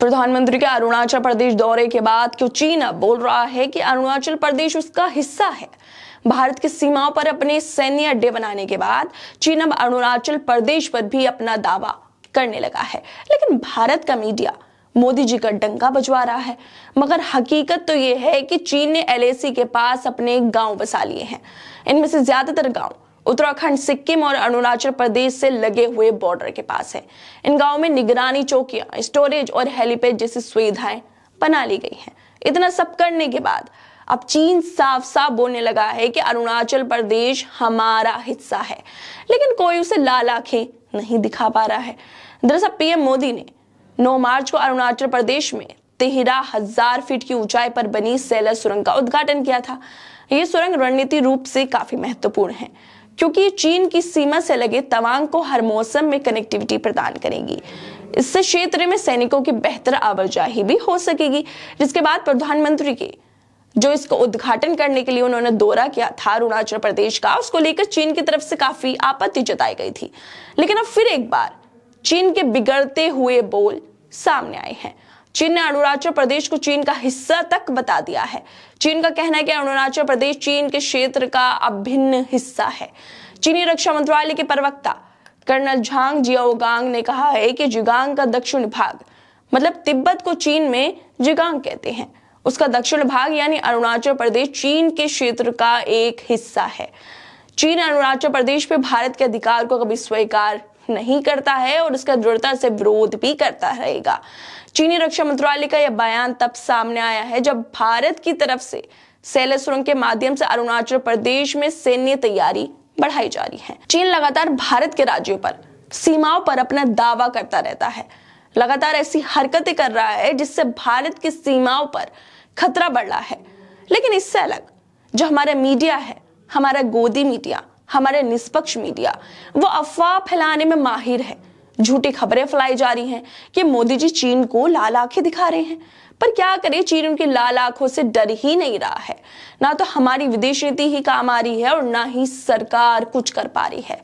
प्रधानमंत्री के अरुणाचल प्रदेश दौरे के बाद क्यों चीन अब बोल रहा है कि अरुणाचल प्रदेश उसका हिस्सा है। भारत की सीमाओं पर अपने सैन्य अड्डे बनाने के बाद चीन अब अरुणाचल प्रदेश पर भी अपना दावा करने लगा है। लेकिन भारत का मीडिया मोदी जी का डंका बजवा रहा है, मगर हकीकत तो यह है कि चीन ने LAC के पास अपने गांव बसा लिए हैं। इनमें से ज्यादातर गांव उत्तराखंड, सिक्किम और अरुणाचल प्रदेश से लगे हुए बॉर्डर के पास है। इन गांवों में निगरानी चौकियां, स्टोरेज और हेलीपैड जैसी सुविधाएं बना ली गई हैं। इतना सब करने के बाद अब चीन साफ साफ बोलने लगा है कि अरुणाचल प्रदेश हमारा हिस्सा है, लेकिन कोई उसे लाल आंखें नहीं दिखा पा रहा है। दरअसल PM मोदी ने 9 मार्च को अरुणाचल प्रदेश में 13,000 फीट की ऊंचाई पर बनी सेलर सुरंग का उद्घाटन किया था। ये सुरंग रणनीति रूप से काफी महत्वपूर्ण है, क्योंकि चीन की सीमा से लगे तवांग को हर मौसम में कनेक्टिविटी प्रदान करेगी। इससे क्षेत्र में सैनिकों की बेहतर आवाजाही भी हो सकेगी। जिसके बाद प्रधानमंत्री के जो इसको उद्घाटन करने के लिए उन्होंने दौरा किया था अरुणाचल प्रदेश का, उसको लेकर चीन की तरफ से काफी आपत्ति जताई गई थी। लेकिन अब फिर एक बार चीन के बिगड़ते हुए बोल सामने आए हैं। चीन ने अरुणाचल प्रदेश को चीन का हिस्सा तक बता दिया है। चीन का कहना है कि अरुणाचल प्रदेश चीन के क्षेत्र का अभिन्न हिस्सा है। चीनी रक्षा मंत्रालय के प्रवक्ता कर्नल झांग जियाओगांग ने कहा है कि जिगांग का दक्षिण भाग, मतलब तिब्बत को चीन में जिगांग कहते हैं, उसका दक्षिण भाग यानी अरुणाचल प्रदेश चीन के क्षेत्र का एक हिस्सा है। चीन अरुणाचल प्रदेश पे भारत के अधिकार को कभी स्वीकार नहीं करता है और उसका दृढ़ता से विरोध भी करता रहेगा। चीनी रक्षा मंत्रालय का यह बयान तब सामने आया है जब भारत की तरफ से सेलर सुरंग के माध्यम से अरुणाचल प्रदेश में सैन्य तैयारी बढ़ाई जा रही है। चीन लगातार भारत के राज्यों पर, सीमाओं पर अपना दावा करता रहता है, लगातार ऐसी हरकतें कर रहा है जिससे भारत की सीमाओं पर खतरा बढ़ रहा है। लेकिन इससे अलग जो हमारा मीडिया है, हमारा गोदी मीडिया, हमारे निष्पक्ष मीडिया, वो अफवाह फैलाने में माहिर है। झूठी खबरें फैलाई जा रही हैं कि मोदी जी चीन को लाल आंखें दिखा रहे हैं। पर क्या करे, चीन उनकी लाल आंखों से डर ही नहीं रहा है। ना तो हमारी विदेश नीति ही काम आ रही है और ना ही सरकार कुछ कर पा रही है।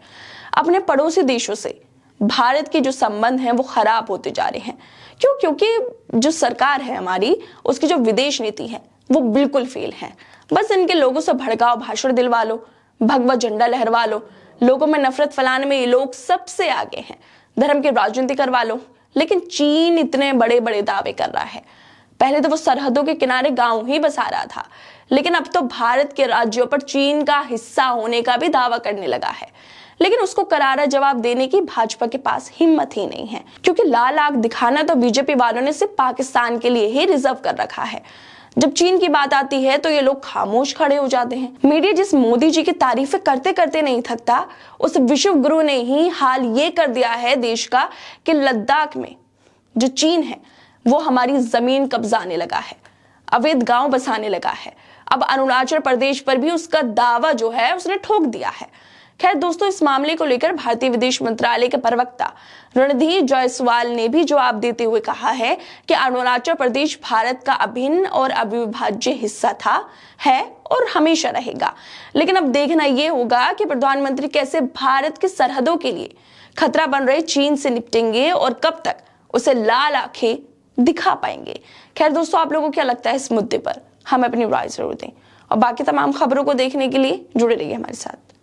अपने पड़ोसी देशों से भारत के जो संबंध हैं वो खराब होते जा रहे हैं। क्यों? क्योंकि जो सरकार है हमारी, उसकी जो विदेश नीति है वो बिल्कुल फेल है। बस इनके लोगों से भड़काओ भाषण दिलवा लो, भगवा झंडा लहरवा लो, लोगों में नफरत फैलाने में ये लोग सबसे आगे हैं, धर्म की राजनीति करवा लो। लेकिन चीन इतने बड़े बड़े दावे कर रहा है। पहले तो वो सरहदों के किनारे गांव ही बसा रहा था, लेकिन अब तो भारत के राज्यों पर चीन का हिस्सा होने का भी दावा करने लगा है। लेकिन उसको करारा जवाब देने की भाजपा के पास हिम्मत ही नहीं है, क्योंकि लाल आंख दिखाना तो बीजेपी वालों ने सिर्फ पाकिस्तान के लिए ही रिजर्व कर रखा है। जब चीन की बात आती है तो ये लोग खामोश खड़े हो जाते हैं। मीडिया जिस मोदी जी की तारीफें करते करते नहीं थकता, उस विश्व गुरु ने ही हाल ये कर दिया है देश का कि लद्दाख में जो चीन है वो हमारी जमीन कब्जाने लगा है, अवैध गांव बसाने लगा है। अब अरुणाचल प्रदेश पर भी उसका दावा जो है उसने ठोक दिया है। खैर दोस्तों, इस मामले को लेकर भारतीय विदेश मंत्रालय के प्रवक्ता रणधीर जायसवाल ने भी जवाब देते हुए कहा है कि अरुणाचल प्रदेश भारत का अभिन्न और अविभाज्य हिस्सा था, है और हमेशा रहेगा। लेकिन अब देखना यह होगा कि प्रधानमंत्री कैसे भारत की सरहदों के लिए खतरा बन रहे चीन से निपटेंगे और कब तक उसे लाल आंखें दिखा पाएंगे। खैर दोस्तों, आप लोगों को क्या लगता है इस मुद्दे पर? हमें अपनी राय जरूर दें और बाकी तमाम खबरों को देखने के लिए जुड़े रहिए हमारे साथ।